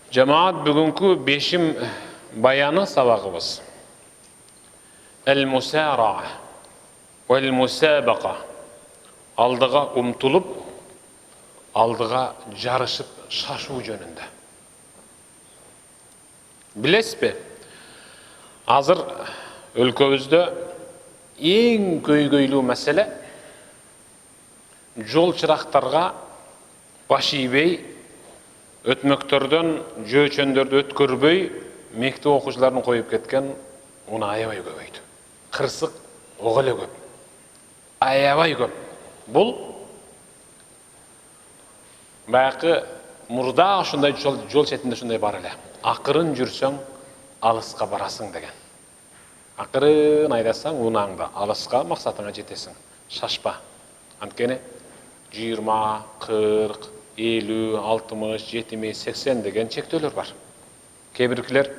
Жамаат бүгүнкү бешим баяны сабагыбыз. Әл-мусара'a вәл-мусабаqa. Алдыга умтулуп, алдыга жарышып шашуу жөнүндө. Билесизби? Азыр өлкөбүздө эң көйгөйлүү маселе жол чырактарга баш ийбей, өтмөктөрдөн жөөчөндөрдү өткөрбөй, мектеп окуучуларын коюп кеткен уна аябай көбөйдү. Кырсык ого эле көп. Аябай көп. Бул баягы мурда ушундай жол четинде ушундай бар эле. Акырын жүрсөң алыска барасың деген. Акырын айдасаң унааңда алыска максатыңа жетесиң. Шашпа. Анткени 20, 40, 50, 60, 70, 80 деген чектөөлөр бар. Кээ-биркилер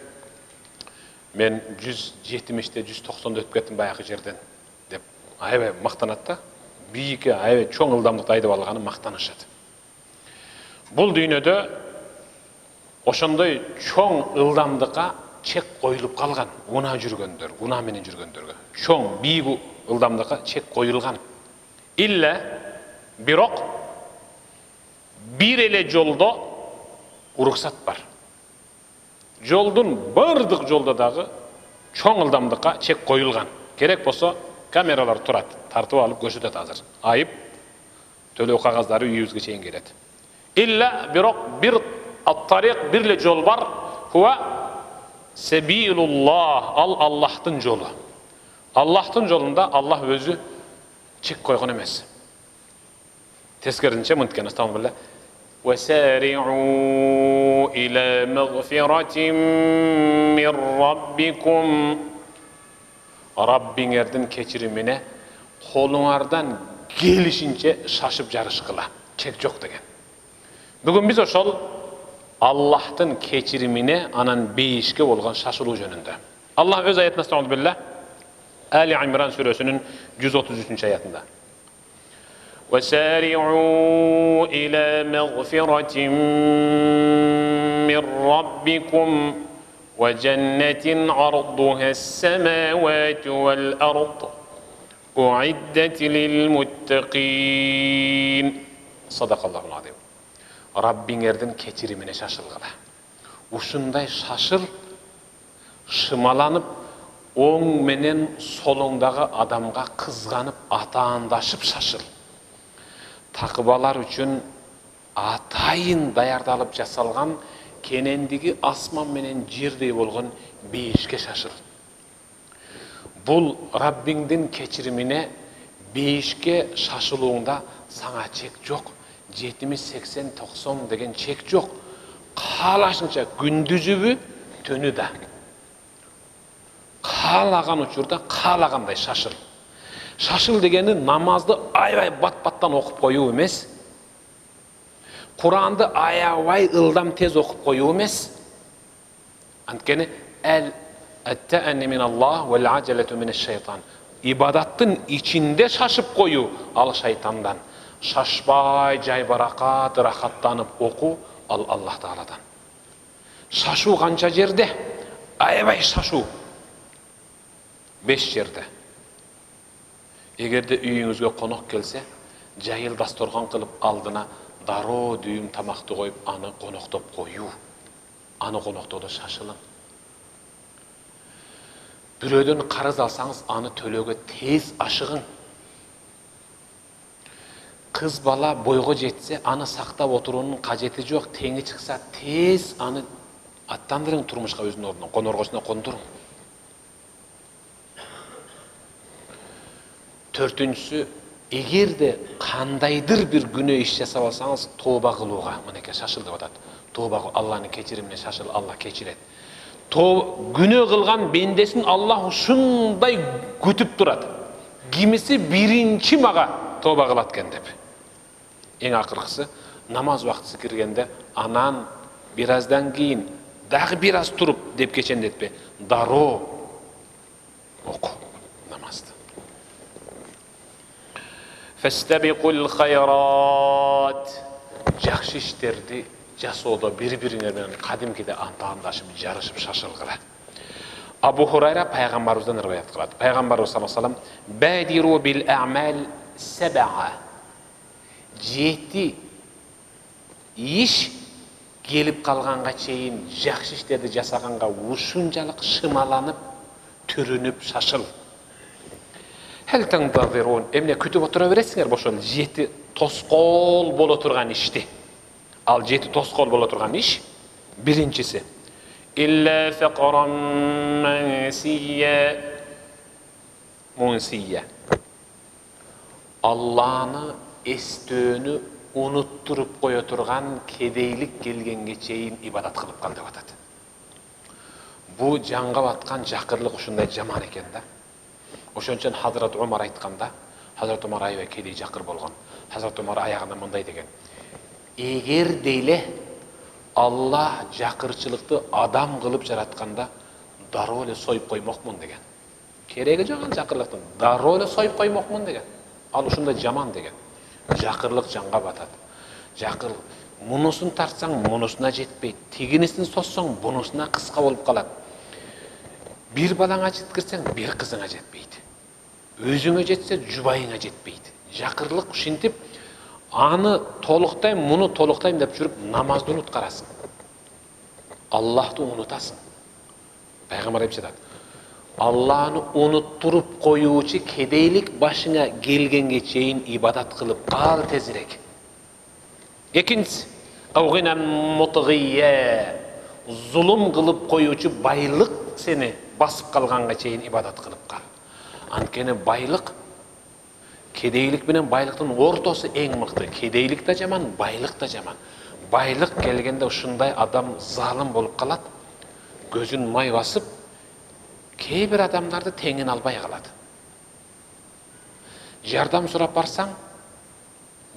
мен 170-те 190-да өтүп кеттим баягы жерден деп аябай мактанат да. Бийикке аябай чоң ылдамдыкта айдап алганы мактанышат. Бул дүйнөдө ошондой чоң ылдамдыкка чек коюлуп калган. Уна жүргөндөр, уна менен жүргөндөргө чоң бийик ылдамдыкка чек коюлган. Илле бирок бир эле жолдо уруксат бар. Жолдун бардык жолдо дагы чоң ылдамдыкка чек коюлган. Керек болсо камералар турат, тартып алып көрсөтөт азыр. Айып төлөө кагаздары үйүбүзгө чейин келет. Илля бирок бир ат-тарик, бир эле жол бар. Хуа сабилуллах, ал Аллахтын жолу. Аллахтын жолунда Аллах өзү чек койгон эмес. Тескерисинче мынткен астагфирулла. وَسَارِعُوا إِلَى مَغْفِرَةٍ مِّن رَّبِّكُمْ. Rabbingердин кечиримине колуңардан келишинче шашып жарышкыла. Чек жок деген. Бүгүн биз ошол Аллахтын кечиримине анан бейишке болгон шашылуу жөнүндө. Аллах өз аятында астагфирулла, Али Имран сүрөсүнүн 133 аятында. وَسَارِعُوا إِلَى مَغْفِرَةٍ مِّن رَّبِّكُمْ وَجَنَّةٍ عَرْضُهَا السَّمَاوَاتُ وَالْأَرْضُ أُعِدَّتْ لِلْمُتَّقِينَ. صدق الله العظيم. Rabbingердин кечиримине шашылгыла. Ушундай шашыл, шымаланып, оң менен солоңдагы адамга кызганып, атаандашып шашыл. Такыбалар үчүн атайын даярдалып жасалган кенендиги асман менен жердей болгон бейишке шашыл. Бул Раббиңдин кечиримине бейишке шашылуунда саңа чек жок. 70, 80, 90 деген чек жок. Каалашынча күндүзүбү, түнү да. Каалаган учурда каалагандай шашыл. Шашыл дегени намазды аябай бат-баттан окуп коюу эмес. Куранды аябай ылдам тез окуп коюу эмес. Анткени ат-та'анни миналлах вал аджалату минаш-шайтан. Ибадаттын ичинде шашып коюу ал шайтандан. Шашпай жайбаракат, рахаттанып оку ал Аллах Тааладан. Шашуу канча жерде? Аябай шашуу 5 жерде. Эгерде үйүңүзгө конок келсе, жайыл дасторгон кылып алдына дароо дүйүм тамакты коюп, аны коноктоп коюу. Аны коноктоодо шашылың. Бирөөдөн карыз алсаңыз, аны төлөөгө тез ашыгың. Кыз бала бойго жетсе, аны сактап отуруунун кажети жок. Теңи чыкса, тез аны аттандырың турмушка өзүнүн ордуна, коноргосуна кондуруң. Төртүнчүсү, эгерде кандайдыр бир күнөө иш жасап алсаңыз, тооба кылууга, мынеке шашыл деп атат. Тооба кыл, Аллахтын кечиримине шашыл, Аллах кечирет. Күнөө кылган бендесин Аллах ушундай күтүп турат. Кимиси биринчи мага тооба кылат экен деп. Эң акыркысы, намаз убактысы киргенде, анан бир аздан кийин дагы бир аз туруп деп кечендетпе, дароо оку намазды. Фастабиқул хайрат. Жакшы иштерди жасоодо бири-бириңер менен кадимкиде антаандашып, жарышып, шашылгыла. Абу Хурайра пайгамбарыбыздан риваят кылат. Пайгамбарыбыз саллаллаху алейхи ва саллям бадиру бил а'мал саб'a. Жети иш келип калганга чейин жакшы иштерди жасаганга ушунчалык шымаланып, түрүнүп, шашыл. Хел таңдазирун, эмне күтүп отура бересиңер ошол жети тоскоол боло турган ишти. Ал жети тоскоол боло турган иш биринчиси илля фaqran мунсия. Алланы эстөөнү унуттуруп кое турган кедейлик келгенге чейин ибадат кылып кал деп атат. Бу жанга баткан жакырлык ушундай жаман экен да. Ошон Хазрат Умар айтканда, Хазрат Умар аябай кедей жакыр болгон. Хазрат Умар аягында мындай деген: эгер дейле Алла жакырчылыкты адам кылып жаратканда, дароо эле союп коймокмун деген. Кереги жок жакырлыктын, дароо эле союп коймокмун деген. Ал ушундай жаман деген. Жакырлык жанга батат. Жакыр мунусун тартсаң, мунусуна жетпейт. Тигинисин соссоң, бунусуна кыска болуп калат. Бир балаңа жеткирсең, бир кызыңа жетпейт. Өзүңө жетсе, жубайыңа жетпейт. Жакырлык ушинтип, аны толуктайм, муну толуктайм деп жүрүп, намазды унуткарасың. Аллахты унутасың. Пайгамбар айтат: Алланы унуттуруп коюучу кедейлик башыңа келгенге чейин ибадат кылып кал тезирээк. Экинчиси аугинан мутгия. Зулум кылып коюучу байлык сени басып калганга чейин ибадат кылып кал. Анткени байлык кедейлик менен байлыктын ортосу эң мыкты. Кедейлик да жаман, байлык да жаман. Байлык келгенде ушундай адам залым болуп калат. Көзүн май басып, кээ бир адамдарды теңин албай калат. Жардам сурап барсаң,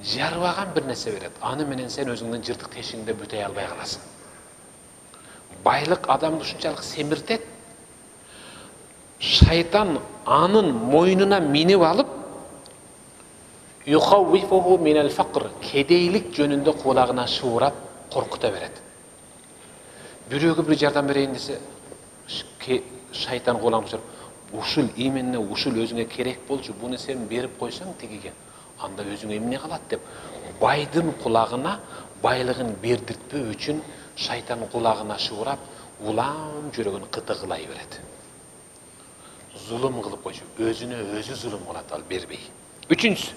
жарбаган бир нерсе берет. Аны менен сен өзүңдүн жыртык тешиңде бүтөй албай каласың. Байлык адамды ушунчалык семиртет. Шайтан анын мойнуна минип алып, юхаввифуху минал фақр, кедейлик жөнүндө кулагына шуурап коркута берет. Бирөөгө бир жардам берейин десе, шайтан кулагына шуурап, ушул именно ушул өзүңө керек болчу, буну сен берип койсоң тигиге, анда өзүңө эмне калат деп, байдын кулагына байлыгын бердиртпөө үчүн шайтан кулагына шуурап, улам жүрөгүн кытыгылай берет. Зулум кылып койчу, өзүнө өзү зулум кылат, ал бербей. Үчүнчүсү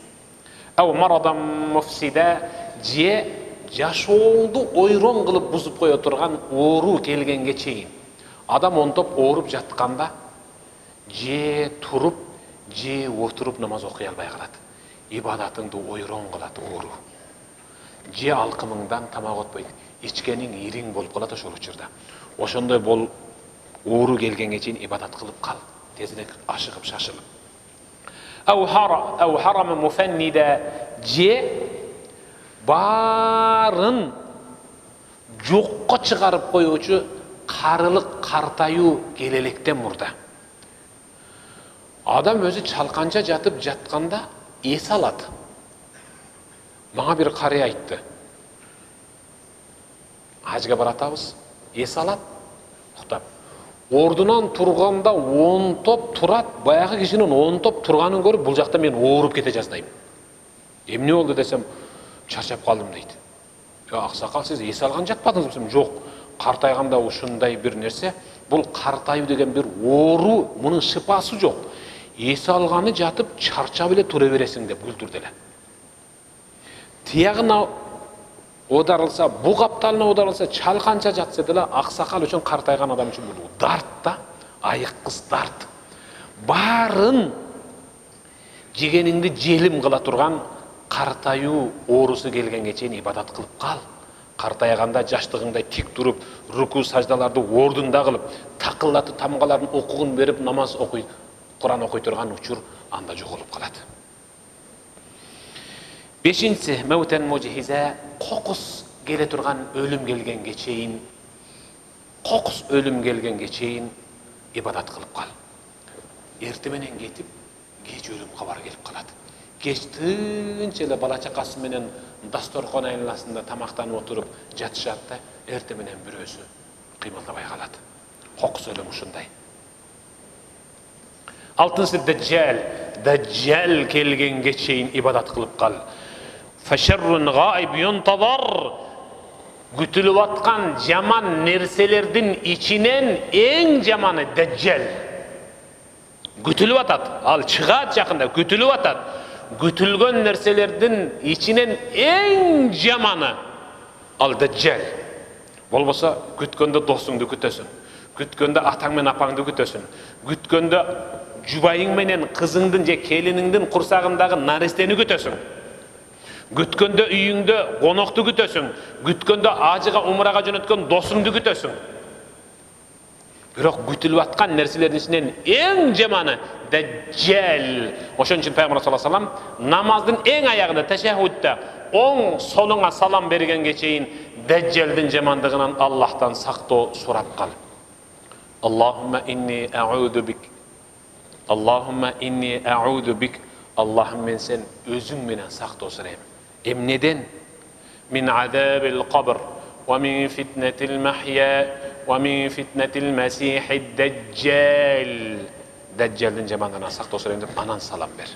ау марадан муфсида, же жашоолду ойрон кылып бузуп кое турган оору келгенге чейин. Адам онтоп ооруп жатканда же туруп, же отуруп намаз окуй албай калат. Ибадатыңды ойрон кылат оору. Же алкымыңдан тамак отпойт, ичкениң ириң болуп калат ошол учурда. Ошондой оору келгенге чейин ибадат кылып кал. Тезирээк ашыгып, шашылып. Ау харам муфаннида, же барын жокко чыгарып коюучу карылык, картаюу келелектен мурда. Адам өзү чалканча жатып жатканда эс алат. Мага бир карый айтты. Ажга баратабыз, эс алат, уктап. Ордунан турганда 10 топ турат, баягы кишинин 10 топ турганын көрүп, бул жакта мен ооруп кете жаздайм. Эмне болду десем, чарчап калдым дейт. Аксакал, сиз эс алган жатпадыңызбы десем, жок. Картайганда ушундай бир нерсе, бул картайуу деген бир оору, мунун шыпасы жок. Эс алганы жатып чарчап эле тура бересиң деп күлдүрдү эле. Тиягына одарылса, бу капталына одарылса, чалканча жатса деле аксакал үчүн, картайган адам үчүн бул дарт да, айыккыс дарт. Барын жегениңди желим кыла турган картаюу оорусу келгенге чейин ибадат кылып кал. Картайганда жаштыгыңдай тик туруп, руку саждаларды ордунда кылып, такылдатып тамгалардын окугун берип намаз окуй, Куран окуй турган учур анда жоголуп калат. Бешинчиси мәутен мужхиза, кокус келе турган өлүм келгенге чейин, кокус өлүм келгенге чейин ибадат кылып кал. Эрте менен кетип, кеч өлүм кабары келип калат. кечтинче эле бала чакасы менен дасторкон айласында тамактанып отуруп жатышат да, эрте менен бирөөсү кыймылдабай калат. Кокусу эле ушундай. Алтынчысы Дajjal. Dajjal kelgenге чейин ибадат кылып кал. Фашаррун гаиб юнтазар. Күтүлүп аткан жаман нерселердин ичинен эң жаманы Dajjal. Күтүлүп атат. Ал чыгат жакында, күтүлүп атат. Күтүлгөн нерселердин ичинен эң жаманы ал Dajjal. Болбосо күткөндө досуңду күтөсүң. Күткөндө атаң менен апаңды күтөсүң. Күткөндө жубайың менен кызыңдын же келиниңдин курсагындагы нарестени күтөсүң. Күткөндө үйүңдө конокту күтөсүң. Күткөндө ажыга умрага жөнөткөн досуңду күтөсүң. Бирок күтүлүп аткан нерселердин ичинен эң жаманы Dajjal. Ошон үчүн Пайгамбар саллаллаху алейхи ва саллям намаздын эң аягында ташаххудта оң солуңа салам бергенге чейин Dajjalдын жамандыгынан Аллахтан сактоо сурап кал. Аллахумма инни а'уду бик. Аллахумма инни а'уду бик. Аллахым, мен сен өзүң менен сактоо сурайм. Эмнеден? Мин азабил кабр ва мин фитнатил махья ва мин фитнатил масихид Dajjal. Dajjalдын жамандыгынан сактоо сурайм деп анан салам бер.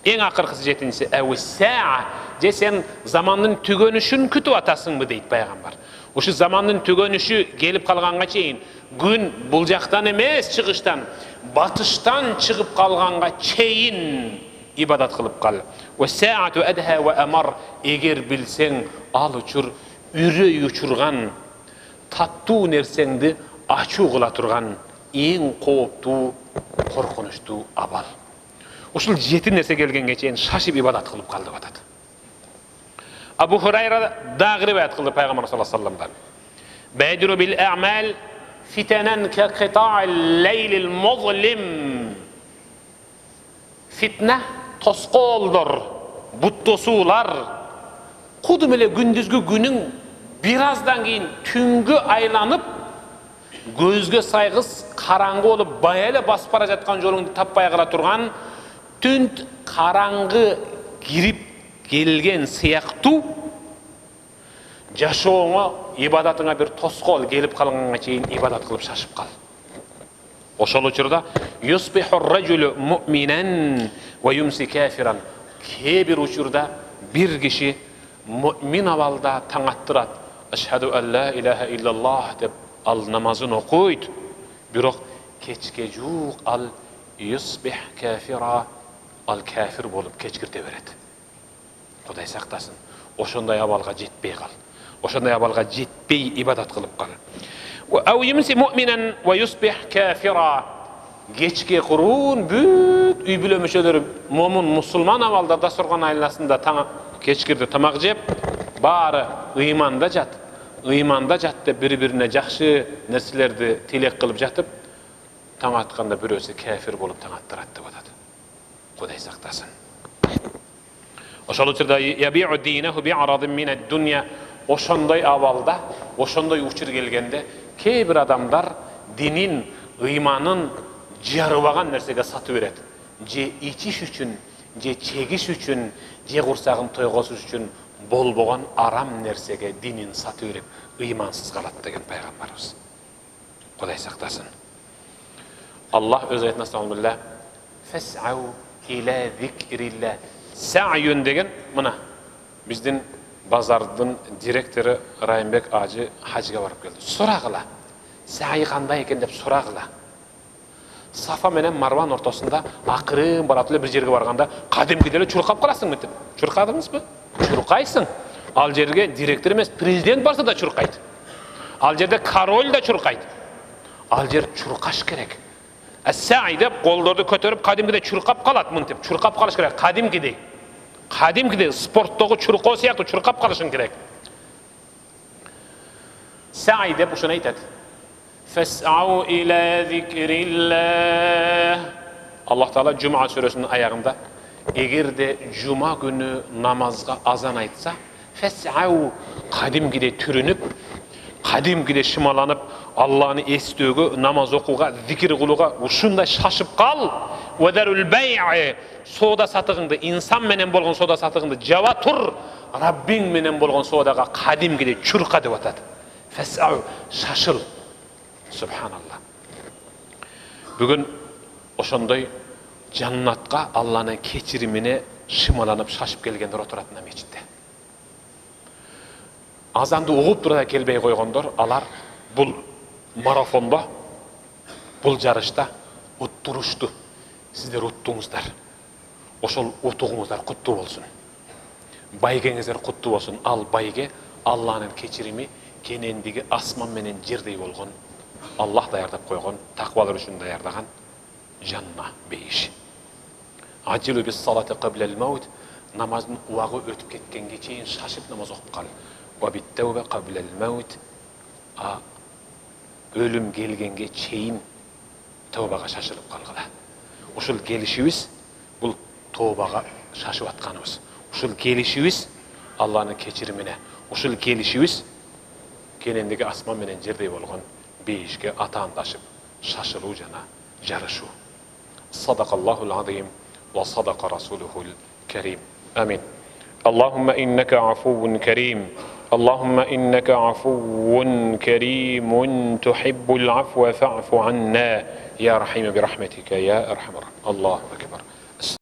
Эң акыркысы жетинчиси әуссаа. Же сен замандын түгөнүшүн күтүп атасыңбы дейт пайгамбар. Ушу замандын түгөнүшү келип калганга чейин, күн бул жактан эмес чыгыштан, батыштан чыгып калганга чейин ибадат кылып кал. Вассаату адха ва амар. Эгер билсең, ал учур үрөй учурган, таттуу нерсеңди ачуу кыла турган эң кооптуу, коркунучтуу абал. Ушул 7 нерсе келгенге чейин шашып ибадат кылып кал деп атат. Абу Хурайра дагы риваят кылды Пайгамбар саллаллаху алейхи ва салламдан. Бадиру бил а'мал фитанан ка қита'ил лейлил музлим. Фитна тоскоолдор, буттосуулар, кудум эле күндүзгү күнүң бир аздан кийин түнгө айланып, көзгө сайгыс караңгы болуп бая эле басып бара жаткан жолуңду таппай кала турган түнт караңгы кирип келген сыяктуу жашооңо, ибадатыңа бир тоскоол келип калганга чейин ибадат кылып шашып кал. Ошол учурда юсбиху ар-раджулу муъминан ва юмси кафиран. Кээ бир учурда бир киши муъмин абалда таң аттырат. Ашхаду ан ла илаха иллаллах деп ал намазын окуйт. Бирок кечке жуук ал юсбих кафира, ал кафир болуп кечкирте берет. Кудай сактасын. Ошондой абалга жетпей кал. Ошондой абалга жетпей ибадат кылып кал. Ау юмси муъминан ва юсбих кафира. Кечке курун бүт үй бүлө мүчөлөрү момун мусулман абалда дасторкон айласында кечкирде тамак жеп, баары ыйманда жат. Ыйманда жат деп бири-бирине жакшы нерселерди тилек кылып жатып, таң атканда бирөөсү кафир болуп таң аттырат деп атат. Кудай сактасын. Ошол учурда яби'у динаху би'арадин минад дунья. Ошондой абалда, ошондой учур келгенде кээ бир адамдар динин, ыйманын жарыбаган нерсеге сатып берет. Же ичиш үчүн, же чегиш үчүн, же курсагын тойгосуш үчүн болбогон арам нерсеге динин сатып берип, ыймансыз калат деген пайгамбарыбыз. Кудай сактасын. Аллах өз айтына саламулла. Фас'ау иля зикрилла. Сa'юн деген мына биздин базардын директору Райымбек ажы хажга барып келди. Сурагыла. Сa'й кандай экен деп сурагыла. Сафа менен Марван ортосунда акырын барат эле бир жерге барганда кадимки эле чуркап каласың мынтип. Чуркадыңызбы? Чуркайсың. Ал жерге директор эмес, президент барса да чуркайт. Ал жерде король да чуркайт. Ал жер чуркаш керек. Сa'й деп колдорду көтөрүп кадимкидей чуркап калат мынтип. Чуркап калыш керек кадимкидей. Кадимкидей спорттогу чуркоо сыяктуу чуркап калышың керек. Сa'й деп ушуну айтат. Фас'ау иля зикрилла. Аллах Таала Жума сүрөсүнүн аягында эгерде жума күнү намазга азан айтса, фас'ау кадимкидей түрүнүп, кадимкидей шымаланып, Алланы эстөөгө, намаз окууга, зикир кылууга ушундай шашып кал. Ve derul bey'i, soda satığındı, insan menen bolğan soda satığındı jaba tur, Rabbin menen bolğan sodaga kadimgide çurqa dep atat. Fes'au, şaşıl. Subhanallah. Bugün oşondoy jannatqa Allah'ın keçirimine şımalanıp şaşıp gelgenler oturatına meçitde. Azandı uğup durada kelbey koygondor, alar bul marafonda, bul jarışta utturuştu. Sizler uttuңuzдар. Oşol utuğunuzlar kutlu bolsun. Baygеңizler kutlu bolsun. Al bayge Allah'ın keçirimi kenendigi asman menen жердей bolgon. Allah dayardap koygon, takvalar üçün dayardagan janna beyişi. Acilu bis salati qablal maut, namazın uwağı ötüp ketkenге çeyin şaşıp namaz okup kal. Wa bit tawba qablal maut, ölüm gelgenge çeyin tawbaga şaşılıp kalgıla. Uşul gelişibиz bul tawbaga şaşıp atkanыбыз. Uşul gelişibиz Allah'ın keçirimine. Uşul gelişibиz kenendigi asman menen жердей bolgon beyişke ataandaşıp şaşıluu jana jarışuu. Sadaqallahul azim ve sadaqa rasuluhul kerim. Amin. Allahumma innaka afuwun kerim. Allahumma innaka afuwun kerimun tuhibbul afwa fa'fu anna ya rahim bi rahmetika ya erhamer. Allahu ekber.